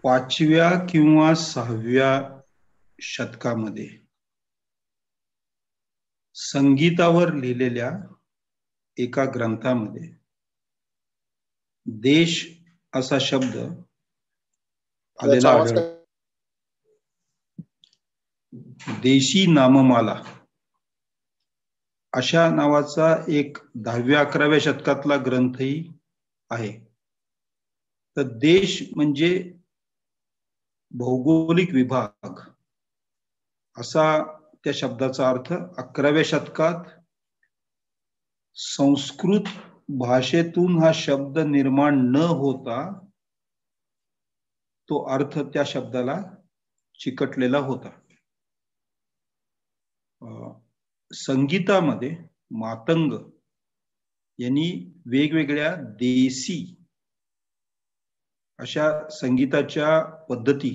5व्या किंवा 6व्या शतकामध्ये संगीतावर लिहिलेल्या एका ग्रंथामध्ये देश असा शब्द आलेला आढळतो. देशी नाममाला अशा नावाचा एक 10व्या-11व्या शतकातला ग्रंथही आहे. तर देश म्हणजे भौगोलिक विभाग असा त्या शब्दाचा अर्थ 11व्या शतकात संस्कृत भाषेतून हा शब्द निर्माण न होता तो अर्थ त्या शब्दाला चिकटलेला होता. संगीतामध्ये मातंग यांनी वेगवेगळ्या देसी अशा संगीताच्या पद्धती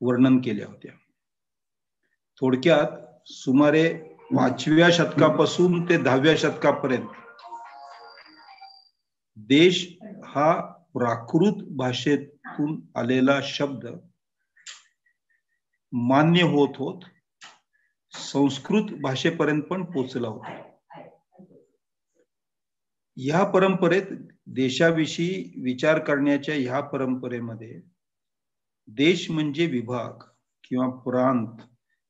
वर्णन केल्या होत्या. थोडक्यात सुमारे 5व्या शतकापासून ते 10व्या शतकापर्यंत देश हा प्राकृत भाषेतून आलेला शब्द मान्य होत होत संस्कृत भाषेपर्यंत पण पोचला होता. ह्या परंपरेत देशाविषयी विचार करण्याच्या ह्या परंपरेमध्ये देश म्हणजे विभाग किंवा प्रांत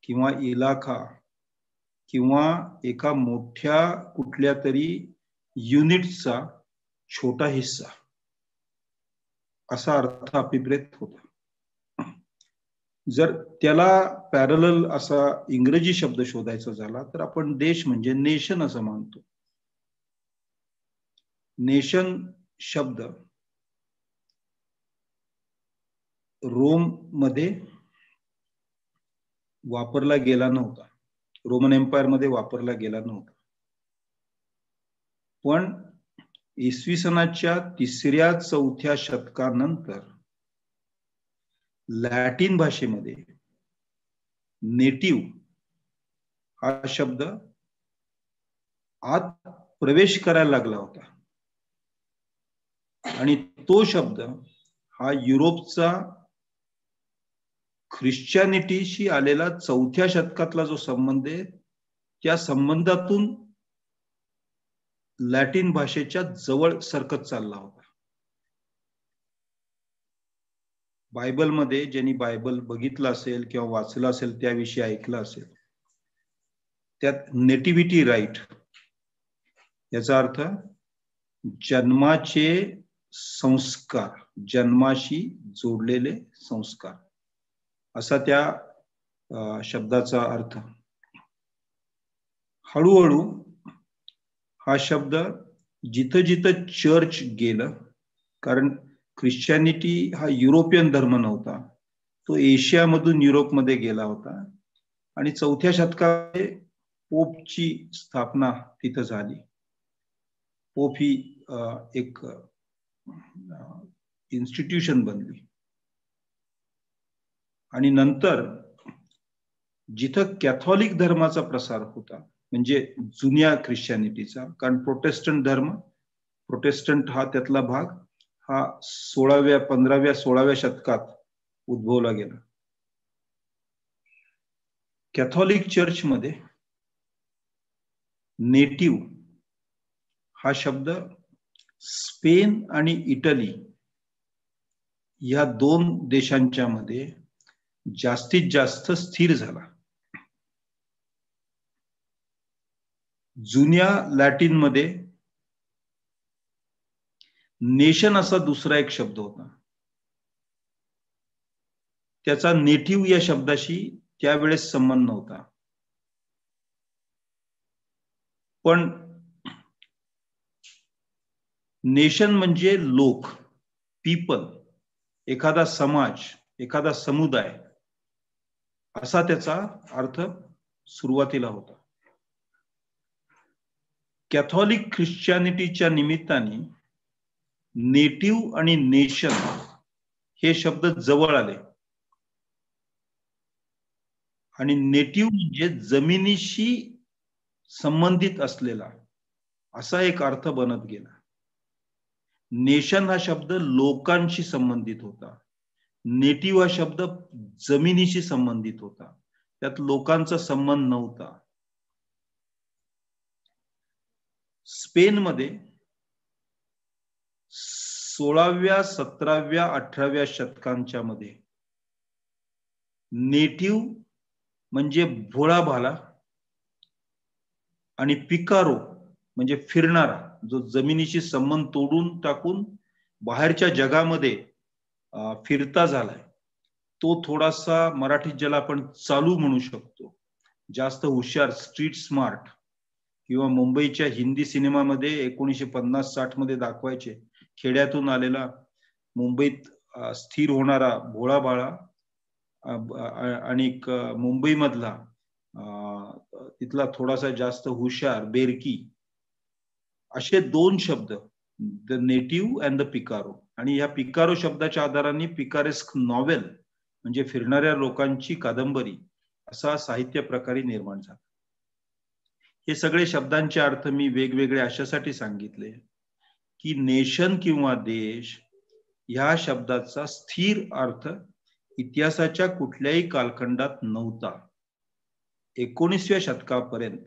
किंवा इलाखा किंवा एका मोठ्या कुठल्या तरी युनिटचा छोटा हिस्सा असा अर्थ अभिप्रेत होता. जर त्याला पॅरलल असा इंग्रजी शब्द शोधायचा झाला तर आपण देश म्हणजे नेशन असं मानतो. नेशन शब्द रोम मध्ये वापरला गेला नव्हता, रोमन एम्पायर मध्ये वापरला गेला नव्हता. पण इसवी सनाच्या 3ऱ्या-4थ्या शतकानंतर लॅटिन भाषेमध्ये नेटिव्ह हा शब्द आत प्रवेश करायला लागला होता आणि तो शब्द हा युरोपचा ख्रिश्चॅनिटीशी आलेला 4थ्या शतकातला जो संबंध आहे त्या संबंधातून लॅटिन भाषेच्या जवळ सरकत चालला होता. बायबलमध्ये ज्यांनी बायबल बघितलं असेल किंवा वाचलं असेल त्याविषयी ऐकलं असेल, त्यात नेटिव्हिटी राईट याचा अर्थ जन्माचे संस्कार, जन्माशी जोडलेले संस्कार असा त्या शब्दाचा अर्थ. हळूहळू हा शब्द जिथं जिथं चर्च गेलं, कारण ख्रिश्चॅनिटी हा युरोपियन धर्म नव्हता, तो एशियामधून युरोपमध्ये गेला होता आणि 4थ्या शतकामध्ये पोपची स्थापना तिथं झाली. पोप ही एक इन्स्टिट्यूशन बनली आणि नंतर जिथं कॅथॉलिक धर्माचा प्रसार होता म्हणजे जुन्या ख्रिश्चॅनिटीचा, कारण प्रोटेस्टंट हा त्यातला भाग हा 16व्या 15व्या 16व्या शतकात उद्भवला गेला. कॅथॉलिक चर्च मध्ये नेटिव्ह हा शब्द स्पेन आणि इटली या 2 देशांच्या मध्ये जास्तीत जास्त स्थिर झाला. जुन्या लॅटिन मध्ये नेशन असा दुसरा एक शब्द होता, त्याचा नेटिव्ह या शब्दाशी त्यावेळेस संबंध नव्हता. पण नेशन म्हणजे लोक, पीपल, एखादा समाज, एखादा समुदाय असा त्याचा अर्थ सुरुवातीला होता. कॅथॉलिक ख्रिश्चॅनिटीच्या निमित्ताने नेटिव्ह आणि नेशन हे शब्द जवळ आले आणि नेटिव्ह म्हणजे जमिनीशी संबंधित असलेला असा एक अर्थ बनत गेला. नेशन हा शब्द लोकांशी संबंधित होता, नेटिव्ह हा शब्द जमिनीशी संबंधित होता, त्यात लोकांचा संबंध नव्हता. स्पेनमध्ये 16व्या 17व्या 18व्या शतकांच्या मध्ये नेटिव्ह म्हणजे भोळा भाला आणि पिकारो म्हणजे फिरणारा, जो जमिनीशी संबंध तोडून टाकून बाहेरच्या जगामध्ये फिरता झालाय, तो थोडासा मराठीत ज्याला आपण चालू म्हणू शकतो, जास्त हुशार, स्ट्रीट स्मार्ट, किंवा मुंबईच्या हिंदी सिनेमामध्ये 1950-60 मध्ये दाखवायचे, खेड्यातून आलेला मुंबईत स्थिर होणारा भोळा बाळा आणि मुंबईमधला तिथला थोडासा जास्त हुशार बेरकी, असे दोन शब्द, द नेटिव्ह अँड द पिकारो. आणि या पिकारो शब्दाच्या आधाराने पिकारेस्क नॉवेल म्हणजे फिरणाऱ्या लोकांची कादंबरी असा साहित्य प्रकारी निर्माण झाला. हे सगळे शब्दांचे अर्थ मी वेगवेगळे अशासाठी सांगितले की नेशन किंवा देश ह्या शब्दाचा स्थिर अर्थ इतिहासाच्या कुठल्याही कालखंडात नव्हता. 19व्या शतकापर्यंत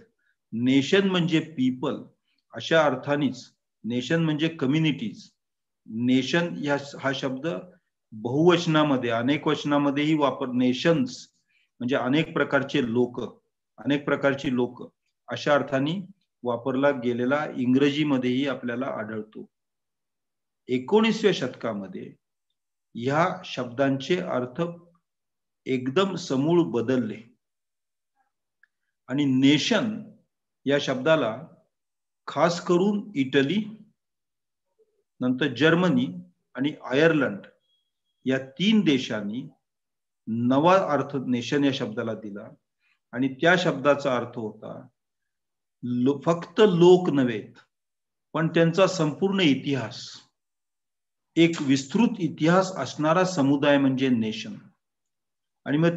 नेशन म्हणजे पीपल अशा अर्थानेच, नेशन म्हणजे कम्युनिटीज, नेशन हा शब्द बहुवचनामध्ये अनेक वचनामध्येही नेशन्स म्हणजे अनेक प्रकारचे लोक, अनेक प्रकारची लोक अशा अर्थाने वापरला गेलेला इंग्रजीमध्येही आपल्याला आढळतो. 19व्या शतकामध्ये ह्या शब्दांचे अर्थ एकदम समूळ बदलले आणि नेशन या शब्दाला खास करून इटली, नंतर जर्मनी आणि आयर्लंड या 3 देशांनी नवा अर्थ नेशन या शब्दाला दिला. आणि त्या शब्दाचा अर्थ होता फक्त लोक नव्हेत, पण त्यांचा संपूर्ण इतिहास, एक विस्तृत इतिहास असणारा समुदाय म्हणजे नेशन. आणि मग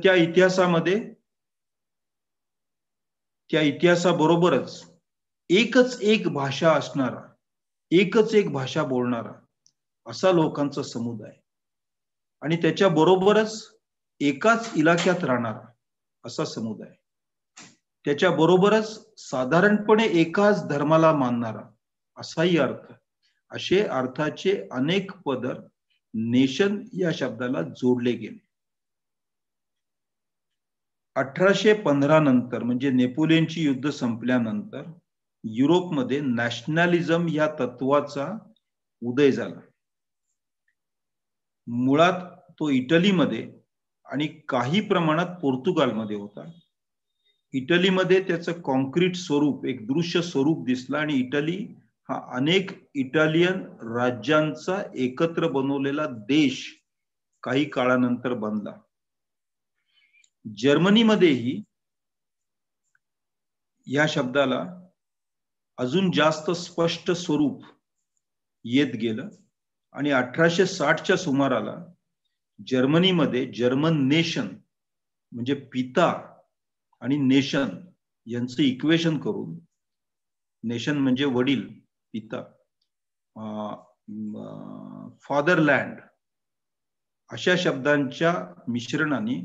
त्या इतिहासाबरोबरच एकच एक भाषा असणारा, एकच एक भाषा बोलणारा असा लोकांचा समुदाय, आणि त्याच्या बरोबरच एकाच इलाक्यात राहणारा असा समुदाय, त्याच्या बरोबरच साधारणपणे एकाच धर्माला मानणारा असाही अर्थ, असे अर्थाचे अनेक पदर नेशन या शब्दाला जोडले गेले. 1815 नंतर म्हणजे नेपोलियनची युद्ध संपल्यानंतर युरोपमध्ये नॅशनलिझम या तत्वाचा उदय झाला. मुळात तो इटलीमध्ये आणि काही प्रमाणात पोर्तुगालमध्ये होता. इटलीमध्ये त्याचं कॉन्क्रीट स्वरूप, एक दृश्य स्वरूप दिसलं आणि इटली हा अनेक इटालियन राज्यांचा एकत्र बनवलेला देश काही काळानंतर बनला. जर्मनीमध्येही या शब्दाला अजून जास्त स्पष्ट स्वरूप येत गेलं आणि 1860च्या सुमाराला जर्मनीमध्ये जर्मन नेशन म्हणजे पिता आणि नेशन यांचं इक्वेशन करून, नेशन म्हणजे वडील, पिता, फादरलँड अशा शब्दांच्या मिश्रणाने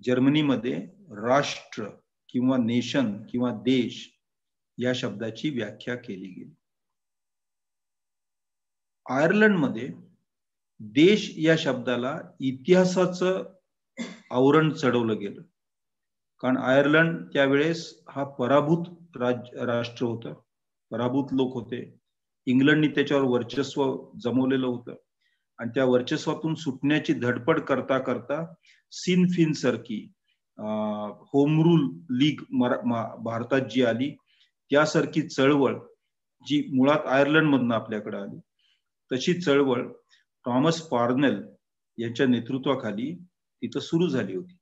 जर्मनीमध्ये राष्ट्र किंवा नेशन किंवा देश या शब्दाची व्याख्या केली गेली. आयर्लंडमध्ये देश या शब्दाला इतिहासाचं आवरण चढवलं गेलं, कारण आयर्लंड त्यावेळेस हा पराभूत राष्ट्र होतं, पराभूत लोक होते. इंग्लंडने त्याच्यावर वर्चस्व जमवलेलं होतं आणि त्या वर्चस्वातून सुटण्याची धडपड करता करता सिन फिन सारखी होम रूल लीग भारतात जी आली, त्यासारखी चळवळ जी मुळात आयर्लंड मधून आपल्याकडे आली, तशी चळवळ थॉमस पार्नेल यांच्या नेतृत्वाखाली तिथं सुरू झाली होती.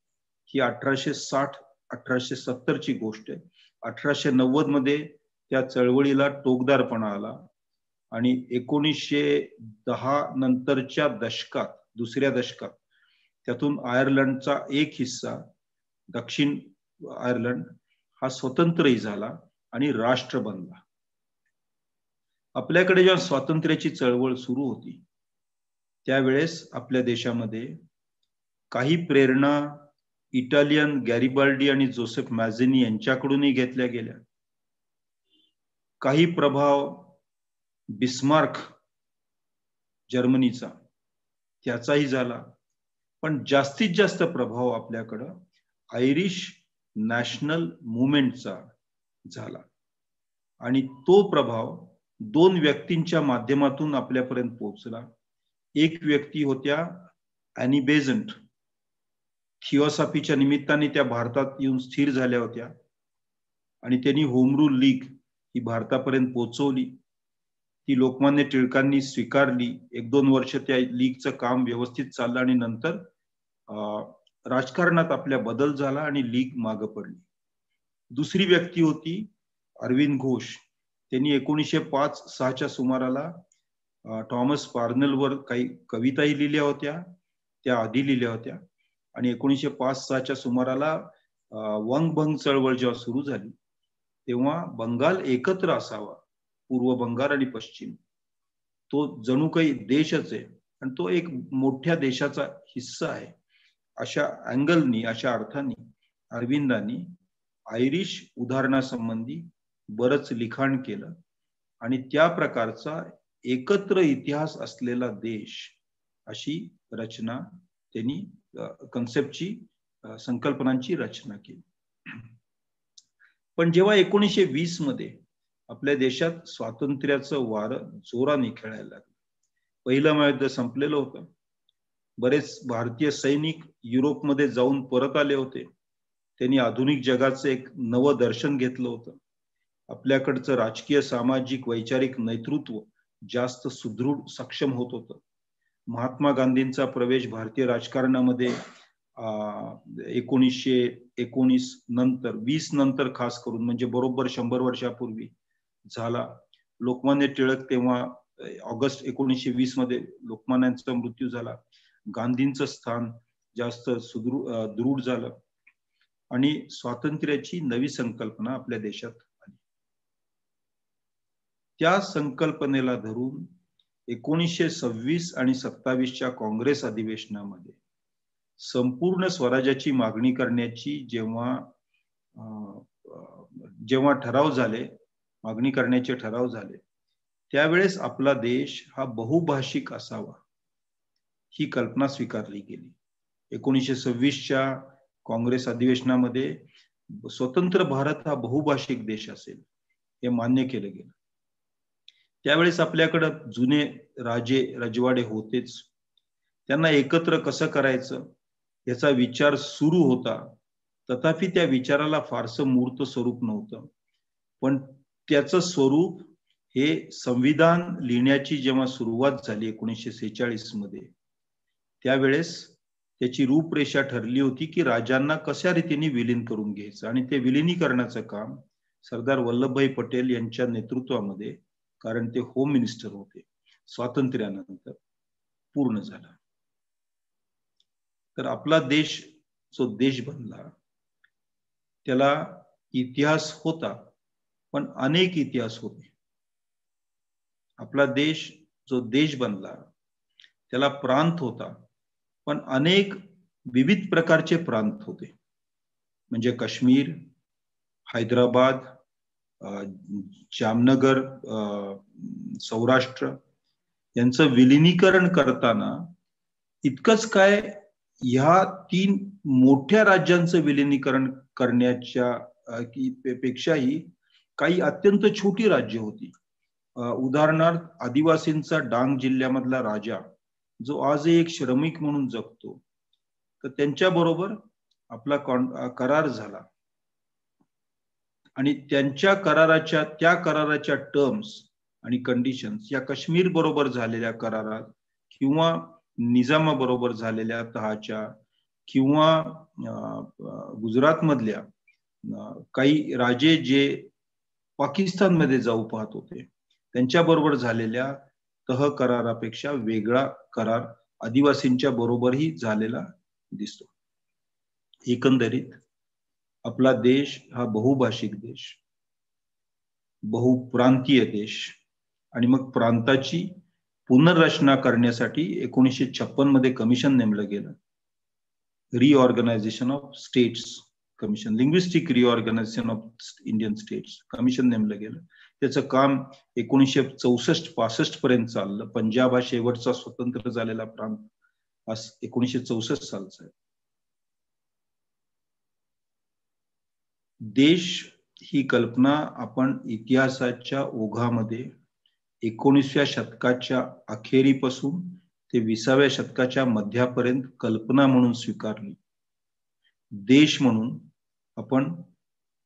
ही 1860-1870 ची गोष्ट आहे. 1890 मध्ये त्या चळवळीला टोकदारपणा आला आणि 1910 नंतरच्या दशकात, दुसऱ्या दशकात, त्यातून आयर्लंडचा एक हिस्सा, दक्षिण आयर्लंड, हा स्वतंत्रही झाला आणि राष्ट्र बनला. आपल्याकडे जेव्हा स्वातंत्र्याची चळवळ सुरू होती त्यावेळेस आपल्या देशामध्ये काही प्रेरणा इटालियन गॅरिबाल्डी आणि जोसेफ मॅझिनी यांच्याकडूनही घेतल्या गेल्या. काही प्रभाव बिस्मार्क जर्मनीचा त्याचाही झाला. पण जास्तीत जास्त प्रभाव आपल्याकडं आयरिश नॅशनल मुवमेंटचा झाला. आणि तो प्रभाव दोन व्यक्तींच्या माध्यमातून आपल्यापर्यंत पोहोचला. एक व्यक्ती होत्या ॲनी बेझंट. थिओसॉफीच्या निमित्ताने त्या भारतात येऊन स्थिर झाल्या होत्या आणि त्यांनी होम रूल लीग ही भारतापर्यंत पोहोचवली. ती लोकमान्य टिळकांनी स्वीकारली. 1-2 वर्ष त्या लीगचं काम व्यवस्थित चाललं आणि नंतर राजकारणात आपल्या बदल झाला आणि लीग मागे पडली. दुसरी व्यक्ती होती अरविंद घोष. त्यांनी 1905-06च्या सुमाराला थॉमस पार्नेलवर काही कविताही लिहिल्या होत्या, त्या आधी लिहिल्या होत्या. आणि 1905-06च्या सुमाराला वंगभंग चळवळ जेव्हा सुरू झाली तेव्हा बंगाल एकत्र असावा, पूर्व बंगाल आणि पश्चिम, तो जणू काही देशच आहे आणि तो एक मोठ्या देशाचा हिस्सा आहे, अशा अँगलनी, अशा अर्थाने अरविंदांनी आयरिश उदाहरणासंबंधी बरंच लिखाण केलं आणि त्या प्रकारचा एकत्र इतिहास असलेला देश अशी रचना त्यांनी कन्सेप्टची, संकल्पनांची रचना केली. पण जेव्हा 1920 मध्ये आपल्या देशात स्वातंत्र्याचं वारं जोराने खेळायला लागलं, पहिलं महायुद्ध संपलेलं होतं, बरेच भारतीय सैनिक युरोपमध्ये जाऊन परत आले होते, त्यांनी आधुनिक जगाचं एक नवं दर्शन घेतलं होतं, आपल्याकडचं राजकीय, सामाजिक, वैचारिक नेतृत्व जास्त सुदृढ, सक्षम होत होतं. महात्मा गांधींचा प्रवेश भारतीय राजकारणामध्ये 1919 नंतर, 20 नंतर खास करून, म्हणजे बरोबर 100 वर्षापूर्वी झाला. लोकमान्य टिळक तेव्हा ऑगस्ट 1920 मध्ये लोकमान्यांचा मृत्यू झाला. गांधींचं स्थान जास्त दृढ झालं आणि स्वातंत्र्याची नवी संकल्पना आपल्या देशात आली. त्या संकल्पनेला धरून 1926 आणि 27च्या काँग्रेस अधिवेशनामध्ये संपूर्ण स्वराज्याची मागणी करण्याची जेव्हा ठराव झाले, मागणी करण्याचे ठराव झाले, त्यावेळेस आपला देश हा बहुभाषिक असावा ही कल्पना स्वीकारली गेली. 1926च्या काँग्रेस अधिवेशनामध्ये स्वतंत्र भारत हा बहुभाषिक देश असेल हे मान्य केलं गेलं. त्यावेळेस आपल्याकडं जुने राजे रजवाडे होतेच, त्यांना एकत्र कसं करायचं याचा विचार सुरू होता. तथापि त्या विचाराला फारसं मूर्त स्वरूप नव्हतं. पण त्याचं स्वरूप हे संविधान लिहिण्याची जेव्हा सुरुवात झाली 1946 मध्ये, त्यावेळेस त्याची रूपरेषा ठरली होती की राजांना कशा रीतीने विलीन करून घ्यायचं, आणि ते विलिनीकरणाचं काम सरदार वल्लभभाई पटेल यांच्या नेतृत्वामध्ये, कारण ते होम मिनिस्टर होते, स्वातंत्र्यानंतर पूर्ण झाला. तर आपला देश जो देश बनला त्याला इतिहास होता, पण अनेक इतिहास होते. आपला देश जो देश बनला त्याला प्रांत होता, पण अनेक विविध प्रकारचे प्रांत होते. म्हणजे काश्मीर, हैदराबाद, जामनगर, सौराष्ट्र यांचं विलिनीकरण करताना इतकंच काय, ह्या 3 मोठ्या राज्यांचं विलिनीकरण करण्याच्या पेक्षाही काही अत्यंत छोटी राज्य होती. उदाहरणार्थ आदिवासींचा डांग जिल्ह्यामधला राजा जो आजही एक श्रमिक म्हणून जगतो, तर त्यांच्या बरोबर आपला करार झाला आणि त्या कराराच्या टर्म्स आणि कंडिशन्स या काश्मीर बरोबर झालेल्या करारात किंवा निजामाबरोबर झालेल्या तहाच्या किंवा गुजरात मधल्या काही राजे जे पाकिस्तानमध्ये जाऊ पाहत होते त्यांच्याबरोबर झालेल्या तह करारापेक्षा वेगळा करार आदिवासींच्या बरोबरही झालेला दिसतो. एकंदरीत आपला देश हा बहुभाषिक देश, बहुप्रांतीय देश आणि मग प्रांताची पुनर्रचना करण्यासाठी 1956 मध्ये कमिशन नेमलं गेलं reorganisation of states commission, linguistic reorganisation of Indian states commission नेमलं गेलं. त्याचं काम 1964-65 पर्यंत चाललं. पंजाब हा शेवटचा स्वतंत्र झालेला प्रांत 1964 सालचा आहे. देश ही कल्पना आपण इतिहासाच्या ओघामध्ये 19व्या शतकाच्या अखेरीपासून ते 20व्या शतकाच्या मध्यापर्यंत कल्पना म्हणून स्वीकारली. देश म्हणून आपण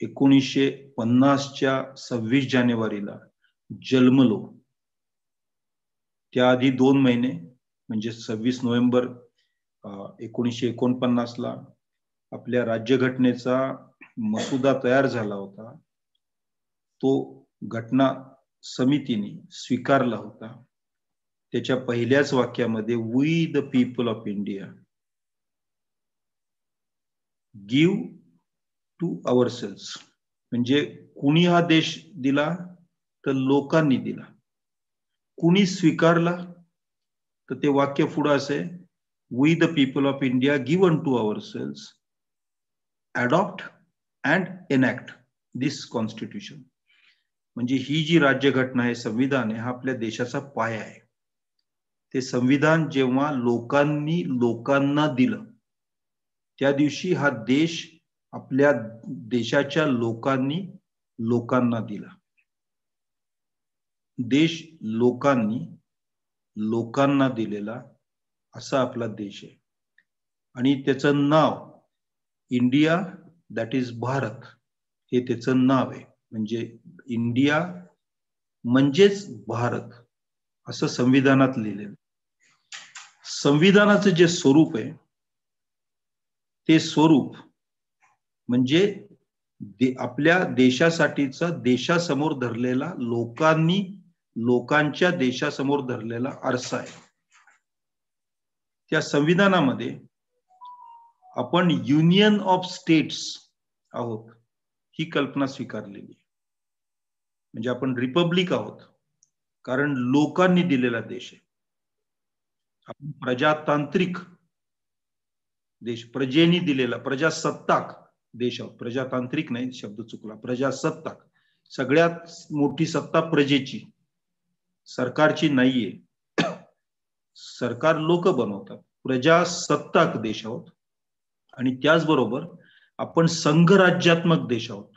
1950च्या 26 जानेवारीला जन्मलो. त्याआधी 2 महिने म्हणजे 26 नोव्हेंबर 1949ला आपल्या राज्यघटनेचा मसुदा तयार झाला होता. तो घटना समितीने स्वीकारला होता. त्याच्या पहिल्याच वाक्यामध्ये we the people of India give to ourselves, म्हणजे कुणी हा देश दिला तर लोकांनी दिला. कुणी स्वीकारला तर ते वाक्य पुढे असे, we the people of India given to ourselves adopt and enact this constitution. म्हणजे ही जी राज्यघटना आहे, संविधान आहे, हा आपल्या देशाचा पाया आहे. ते संविधान जेव्हा लोकांनी लोकांना दिलं त्या दिवशी हा देश आपल्या देशाच्या लोकांनी लोकांना दिला. देश लोकांनी लोकांना दिलेला असा आपला देश आहे. आणि त्याचं नाव इंडिया, दॅट इज भारत, हे त्याचं नाव आहे. म्हणजे इंडिया म्हणजेच भारत असं संविधानात लिहिलेलं. संविधानाचं जे स्वरूप आहे ते स्वरूप म्हणजे आपल्या देशासाठीचा देशासमोर धरलेला लोकांनी लोकांच्या देशासमोर धरलेला आरसा आहे. त्या संविधानामध्ये आपण युनियन ऑफ स्टेट्स आहोत ही कल्पना स्वीकारलेली आहे. म्हणजे आपण रिपब्लिक आहोत कारण लोकांनी दिलेला देश आहे. आपण प्रजातांत्रिक देश, प्रजेनी दिलेला प्रजासत्ताक देश आहोत. प्रजातांत्रिक नाही, शब्द चुकला, प्रजासत्ताक. सगळ्यात मोठी सत्ता प्रजेची, सरकारची नाहीये. सरकार लोक बनवतात. प्रजासत्ताक देश आहोत. आणि त्याचबरोबर आपण संघराज्यात्मक देश आहोत.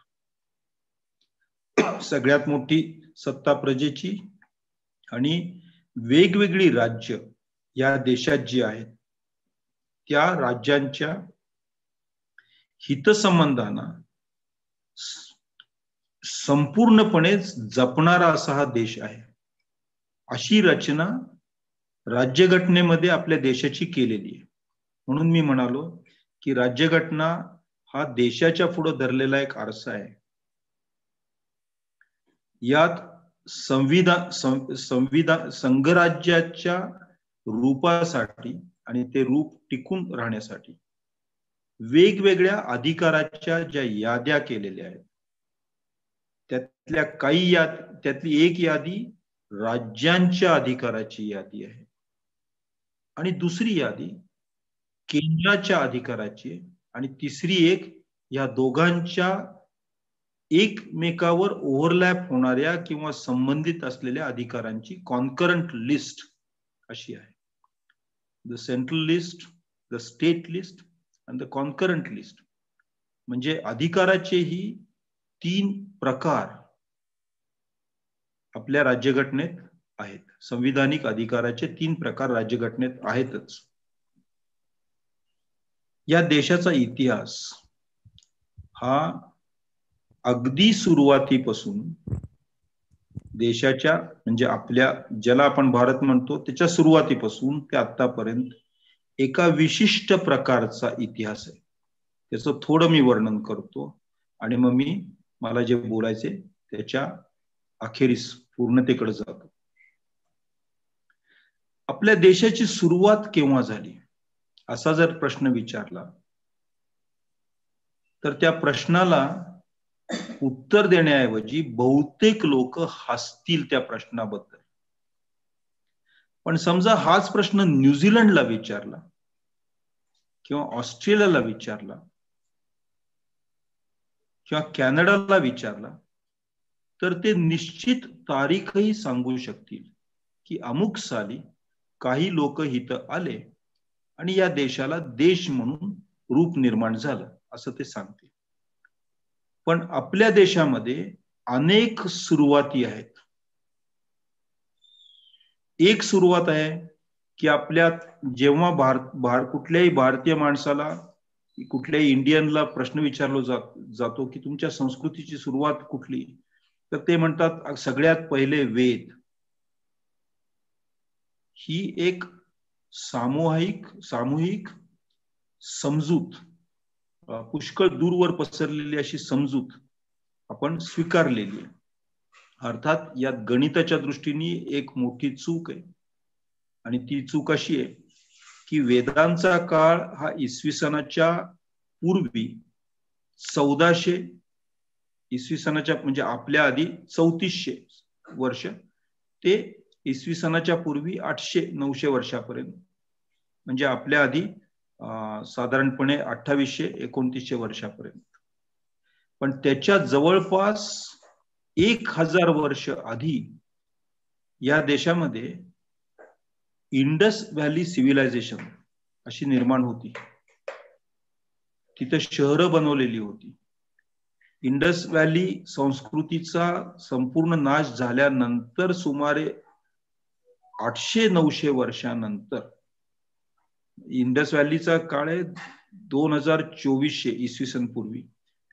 सगळ्यात मोठी सत्ता प्रजेची आणि वेगवेगळी राज्य या देशात जी आहेत त्या राज्यांच्या हितसंबंधांना संपूर्णपणे जपणारा असा हा देश आहे. अशी रचना राज्यघटनेमध्ये आपल्या देशाची केलेली आहे. म्हणून मी म्हणालो की राज्यघटना हा देशाच्या पुढे धरलेला एक आरसा आहे. यात संविधान संघराज्याच्या रूपासाठी आणि ते रूप टिकून राहण्यासाठी वेगवेगळ्या अधिकाराच्या ज्या याद्या केलेल्या आहेत त्यातली एक यादी राज्यांच्या अधिकाराची यादी आहे आणि दुसरी यादी केंद्राच्या अधिकाराची आहे आणि तिसरी एक या दोघांच्या एकमेकावर ओव्हरलॅप होणाऱ्या किंवा संबंधित असलेल्या अधिकारांची कॉन्करंट लिस्ट अशी आहे. The central list, the state list आणि द कॉन्करंट लिस्ट. म्हणजे अधिकाराचेही 3 प्रकार आपल्या राज्यघटनेत आहेत. संविधानिक अधिकाराचे 3 प्रकार राज्यघटनेत आहेतच. या देशाचा इतिहास हा अगदी सुरुवातीपासून देशाच्या म्हणजे आपल्या ज्याला आपण भारत म्हणतो त्याच्या सुरुवातीपासून ते आतापर्यंत एका विशिष्ट प्रकारचा इतिहास आहे. त्याचं थोडं मी वर्णन करतो आणि मग मला जे बोलायचे त्याच्या अखेरीस पूर्णतेकडे जातो. आपल्या देशाची सुरुवात केव्हा झाली असा जर प्रश्न विचारला तर त्या प्रश्नाला उत्तर देण्याऐवजी बहुतेक लोक हसतील त्या प्रश्नाबद्दल. पण समजा हाच प्रश्न न्यूझीलंडला विचारला किंवा ऑस्ट्रेलियाला विचारला किंवा कॅनडाला विचारला तर ते निश्चित तारीखही सांगू शकतील की अमुक साली काही लोक इथं आले आणि या देशाला देश म्हणून रूप निर्माण झालं असं ते सांगतील. पण आपल्या देशामध्ये अनेक सुरुवाती आहेत. एक सुरुवात आहे की आपल्यात जेव्हा कुठल्याही भारतीय माणसाला कुठल्याही इंडियनला प्रश्न विचारला जातो की तुमच्या संस्कृतीची सुरुवात कुठली, तर ते म्हणतात सगळ्यात पहिले वेद. ही एक सामूहिक समजूत, पुष्कळ दूरवर पसरलेली अशी समजूत आपण स्वीकारलेली आहे. अर्थात यात गणिताच्या दृष्टीने एक मोठी चूक आहे आणि ती चूक अशी आहे की वेदांचा काळ हा इसवी सनाच्या पूर्वी 1400 इसवी सनाच्या म्हणजे आपल्या आधी 3400 वर्ष ते इसवी सनाच्या पूर्वी 800-900 वर्षापर्यंत, म्हणजे आपल्या आधी साधारणपणे 2800-2900 वर्षापर्यंत. पण त्याच्या जवळपास 1000 वर्ष आधी या देशामध्ये इंडस व्हॅली सिव्हिलायझेशन अशी निर्माण होती. तिथे शहरं बनवलेली होती. इंडस व्हॅली संस्कृतीचा संपूर्ण नाश झाल्यानंतर सुमारे 800-900 वर्षानंतर, इंडस व्हॅलीचा काळ आहे 2200 इसवी सन पूर्वी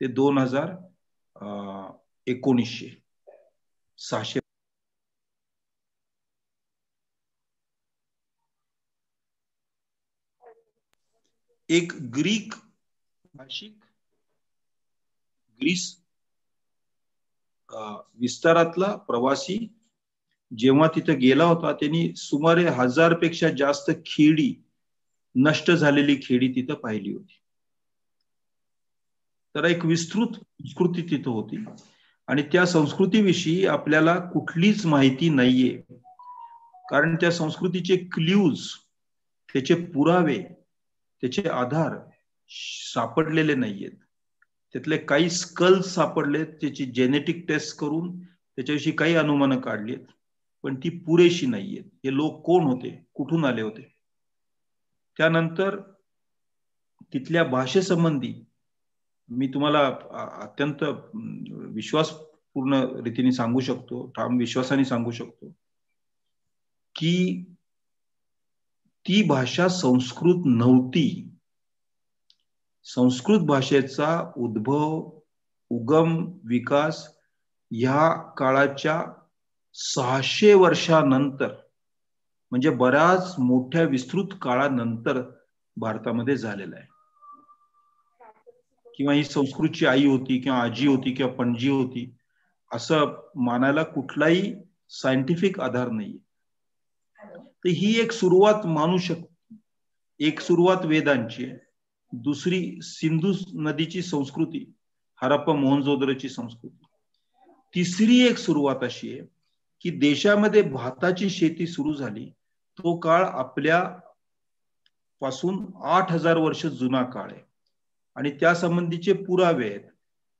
ते 2019 600. एक ग्रीक भाषिक ग्रीस विस्तारातला प्रवासी जेव्हा तिथे गेला होता त्यांनी सुमारे 1000 पेक्षा जास्त खेडी, नष्ट झालेली खेडी तिथं पाहिली होती. तर एक विस्तृत संस्कृती तिथं होती आणि त्या संस्कृतीविषयी आपल्याला कुठलीच माहिती नाहीये, कारण त्या संस्कृतीचे क्ल्यूज, त्याचे पुरावे, त्याचे आधार सापडलेले नाहीयेत. त्यातले काही स्कल्स सापडलेत, त्याची जेनेटिक टेस्ट करून त्याच्याविषयी काही अनुमानं काढलीत, पण ती पुरेशी नाहीयेत. हे लोक कोण होते, कुठून आले होते. त्यानंतर तिथल्या भाषेसंबंधी मी तुम्हाला अत्यंत विश्वासपूर्ण रीतीने सांगू शकतो, ठाम विश्वासाने सांगू शकतो की ती भाषा संस्कृत नव्हती. संस्कृत भाषेचा उगम विकास ह्या काळाच्या 600 वर्षानंतर, म्हणजे बऱ्याच मोठ्या विस्तृत काळानंतर भारतामध्ये झालेला आहे. किंवा ही संस्कृतची आई होती किंवा आजी होती किंवा पणजी होती असं मानायला कुठलाही सायंटिफिक आधार नाहीये. तर ही एक सुरुवात मानू शकतो. एक सुरुवात वेदांची आहे, दुसरी सिंधू नदीची संस्कृती, हरप्पा मोहनजोदडोची संस्कृती. तिसरी एक सुरुवात अशी आहे की देशामध्ये भाताची शेती सुरू झाली. तो काळ आपल्या पासून 8000 वर्ष जुना काळ आहे आणि त्या संबंधीचे पुरावे आहेत.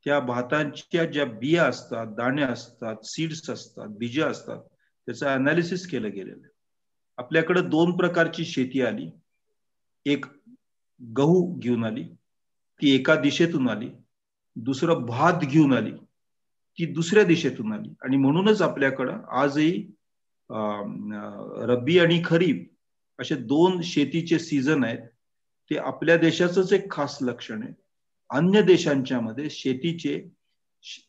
त्या भातांच्या ज्या बिया असतात, दाणे असतात, सीड्स असतात, बीज असतात, त्याचं अनालिसिस केलं गेलेलं आहे. आपल्याकडे 2 प्रकारची शेती आली. एक गहू घेऊन आली, ती एका दिशेतून आली. दुसरं भात घेऊन आली, ती दुसऱ्या दिशेतून आली. आणि म्हणूनच आपल्याकडं आजही रब्बी आणि खरीप असे 2 शेतीचे सीझन आहेत. ते आपल्या देशाचंच एक खास लक्षण आहे. अन्य देशांच्या मध्ये शेतीचे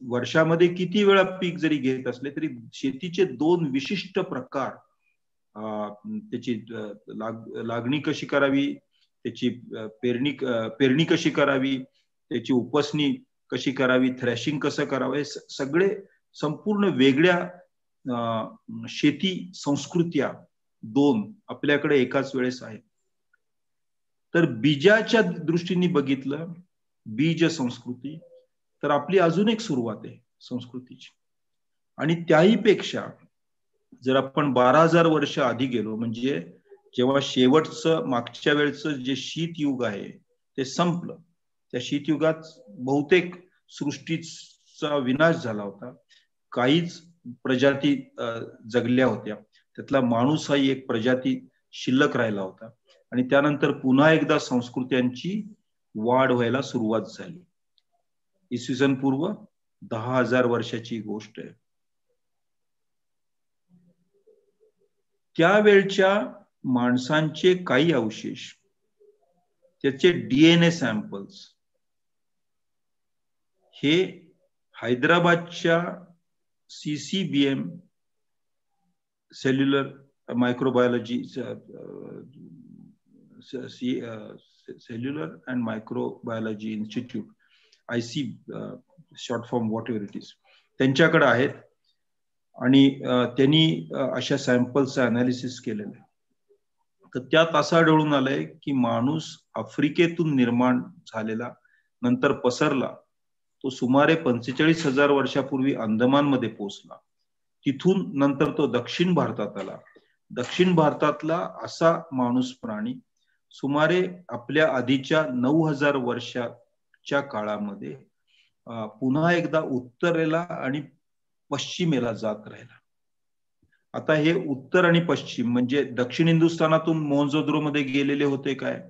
वर्षामध्ये किती वेळा पीक जरी घेत असले तरी शेतीचे 2 विशिष्ट प्रकार, त्याची लागणी कशी करावी, त्याची पेरणी कशी करावी, त्याची उपसणी कशी करावी, थ्रॅशिंग कसं करावं, हे सगळे संपूर्ण वेगळ्या शेती संस्कृत्या 2 आपल्याकडे एकाच वेळेस आहेत. तर बीजाच्या दृष्टीने बघितलं, बीज संस्कृती, तर आपली अजून एक सुरुवात आहे संस्कृतीची. आणि त्याही पेक्षा जर आपण 12000 वर्ष आधी गेलो, म्हणजे जेव्हा शेवटचं मागच्या वेळचं जे शीतयुग आहे ते संपलं, त्या शीतयुगात बहुतेक सृष्टीचा विनाश झाला होता. काहीच प्रजाती जगल्या होत्या, त्यातला माणूस हा एक प्रजाती शिल्लक राहिला होता. आणि त्यानंतर पुन्हा एकदा संस्कृत्यांची वाढ व्हायला सुरुवात झाली. इसवी सन पूर्व 10,000 वर्षाची गोष्ट आहे. त्यावेळच्या माणसांचे काही अवशेष, त्याचे DNA सॅम्पल्स हे हैदराबादच्या CCBM cellular microbiology cellular and microbiology institute, IC short form what ever it is, त्यांच्याकडे आहेत. आणि त्यांनी अशा सॅम्पल्सचं अनालिसिस केलेलं आहे. तर त्यात असं आढळून आलंय की माणूस आफ्रिकेतून निर्माण झालेला, नंतर पसरला, तो सुमारे 45,000 वर्षापूर्वी अंदमानमध्ये पोहोचला. तिथून नंतर तो दक्षिण भारतात आला. दक्षिण भारतातला असा माणूस प्राणी सुमारे आपल्या आधीच्या 9,000 वर्षाच्या काळामध्ये पुन्हा एकदा उत्तरेला आणि पश्चिमेला जात राहिला. आता हे उत्तर आणि पश्चिम म्हणजे दक्षिण हिंदुस्थानातून मोहनजोदडो मध्ये गेलेले होते काय,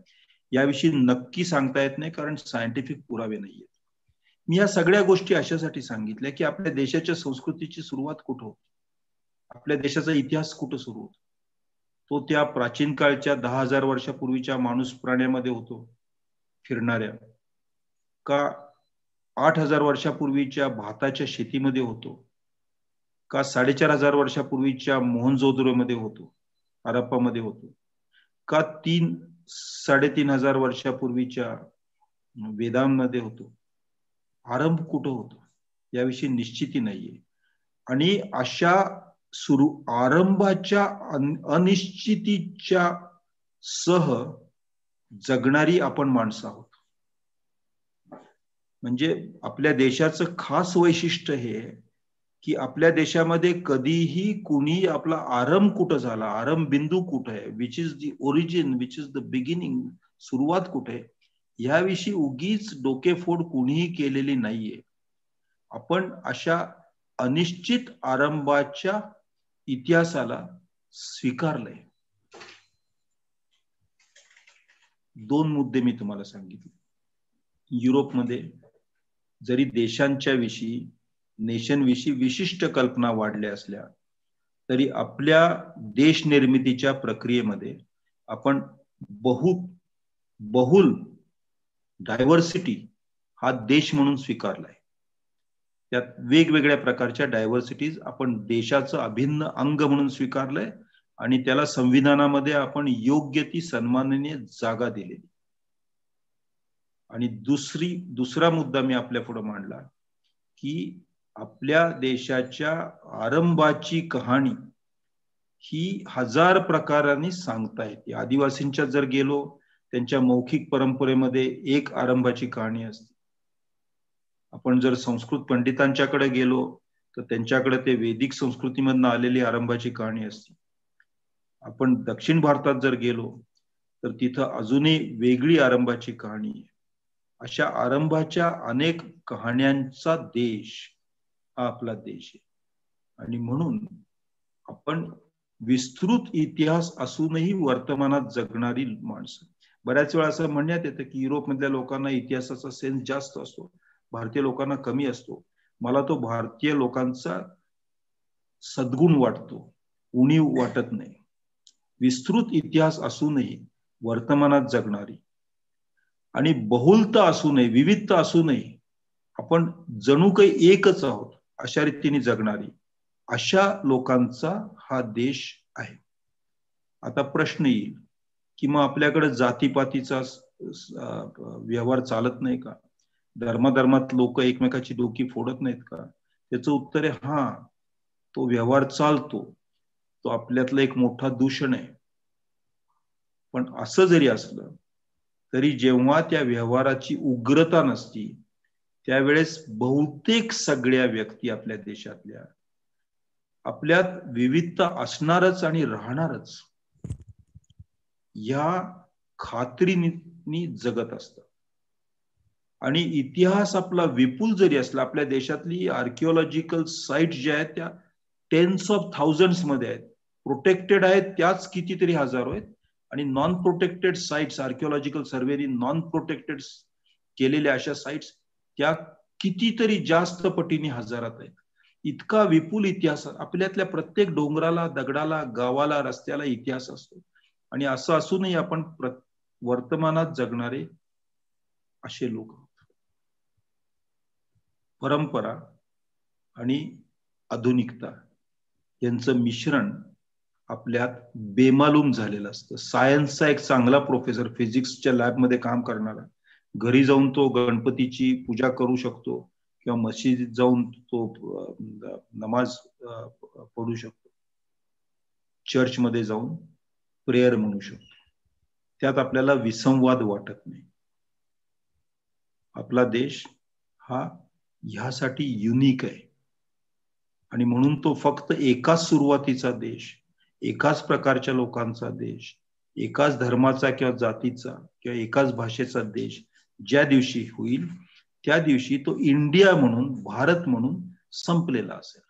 याविषयी नक्की सांगता येत नाही, कारण सायंटिफिक पुरावे नाहीयेत. मी या सगळ्या गोष्टी अशासाठी सांगितल्या की आपल्या देशाच्या संस्कृतीची सुरुवात कुठं होती, आपल्या देशाचा इतिहास कुठं सुरू होतो. तो त्या प्राचीन काळच्या 10,000 वर्षापूर्वीच्या माणूस प्राण्यामध्ये होतो फिरणाऱ्या, का 8,000 वर्षापूर्वीच्या भाताच्या शेतीमध्ये होतो, का 4,500 वर्षापूर्वीच्या मोहनजोदडोमध्ये होतो, हरप्पामध्ये होतो, का 3,500 वर्षापूर्वीच्या वेदांमध्ये होतो. आरंभ कुठं होतो याविषयी निश्चिती नाहीये. आणि अशा आरंभाच्या अनिश्चितीच्या सह जगणारी आपण माणसं आहोत. म्हणजे आपल्या देशाचं खास वैशिष्ट्य हे की आपल्या देशामध्ये कधीही कुणी आपला आरंभ कुठं झाला, आरंभ बिंदू कुठं आहे, which is the origin, which is the beginning, सुरुवात कुठे, याविषयी उगीच डोकेफोड कुणीही केलेली नाहीये. आपण अशा अनिश्चित आरंभाच्या इतिहासाला स्वीकारलंय. 2 मुद्दे मी तुम्हाला सांगितले. युरोपमध्ये जरी देशांच्या विषयी, नेशनविषयी विशिष्ट कल्पना वाढल्या असल्या तरी आपल्या देश निर्मितीच्या प्रक्रियेमध्ये आपण बहुल डायव्हर्सिटी हा देश म्हणून स्वीकारलाय. त्यात वेगवेगळ्या प्रकारच्या डायव्हर्सिटीज आपण देशाचं अभिन्न अंग म्हणून स्वीकारलंय आणि त्याला संविधानामध्ये आपण योग्य ती सन्माननीय जागा दिलेली. आणि दुसरा मुद्दा मी आपल्या पुढे मांडला की आपल्या देशाच्या आरंभाची कहाणी ही 1000 प्रकारांनी सांगता येते. आदिवासींच्या जर गेलो, त्यांच्या मौखिक परंपरेमध्ये एक आरंभाची कहाणी असते. आपण जर संस्कृत पंडितांच्याकडे गेलो तर त्यांच्याकडे ते वैदिक संस्कृतीमधून आलेली आरंभाची कहाणी असते. आपण दक्षिण भारतात जर गेलो तर तिथं अजूनही वेगळी आरंभाची कहाणी आहे. अशा आरंभाच्या अनेक कहाण्यांचा देश हा आपला देश आहे. आणि म्हणून आपण विस्तृत इतिहास असूनही वर्तमानात जगणारी माणसं. बऱ्याच वेळा असं म्हणण्यात येतं की युरोपमधल्या लोकांना इतिहासाचा सेन्स जास्त असतो, भारतीय लोकांना कमी असतो. मला तो भारतीय लोकांचा सद्गुण वाटतो, उणीव वाटत नाही. विस्तृत इतिहास असूनही वर्तमानात जगणारी आणि बहुलता असूनही, विविधता असूनही आपण जणू काही एकच आहोत अशा रीतीने जगणारी अशा लोकांचा हा देश आहे. आता प्रश्न येईल की मग आपल्याकडे जातीपातीचा व्यवहार चालत नाही का, धर्मात लोक एकमेकाची डोकी फोडत नाहीत का? त्याचं उत्तर आहे हा, तो व्यवहार चालतो, तो आपल्यातला एक मोठा दूषण आहे. पण असं जरी असलं तरी जेव्हा त्या व्यवहाराची उग्रता नसती त्यावेळेस बहुतेक सगळ्या व्यक्ती आपल्या देशातल्या आपल्यात विविधता असणारच आणि राहणारच. ह्या खात्रीने जगत असतात. आणि इतिहास आपला विपुल जरी असला, आपल्या देशातली आर्किओलॉजिकल साईट ज्या आहेत त्या टेन्स ऑफ थाउजंड्स मध्ये आहेत. प्रोटेक्टेड आहेत त्याच कितीतरी हजारो आहेत, आणि नॉन प्रोटेक्टेड साईट्स, आर्किओलॉजिकल सर्वेनी नॉन प्रोटेक्टेड केलेल्या अशा साईट्स त्या कितीतरी जास्त पटीने हजारात आहेत. इतका विपुल इतिहास, आपल्यातल्या प्रत्येक डोंगराला, दगडाला, गावाला, रस्त्याला इतिहास असतो. आणि असं असूनही आपण वर्तमानात जगणारे असे लोक. परंपरा आणि आधुनिकता यांचं मिश्रण आपल्यात बेमालूम झालेलं असतं. सायन्सचा एक चांगला प्रोफेसर, फिजिक्सच्या लॅबमध्ये काम करणारा, घरी जाऊन तो गणपतीची पूजा करू शकतो किंवा मशिदीत जाऊन तो नमाज पढू शकतो, चर्चमध्ये जाऊन प्रेयर म्हणू शकतो. त्यात आपल्याला विसंवाद वाटत नाही. आपला देश हा ह्यासाठी युनिक आहे, आणि म्हणून तो फक्त एकाच सुरुवातीचा देश, एकाच प्रकारच्या लोकांचा देश, एकाच धर्माचा किंवा जातीचा किंवा एकाच भाषेचा देश ज्या दिवशी होईल त्या दिवशी तो इंडिया म्हणून, भारत म्हणून संपलेला असेल.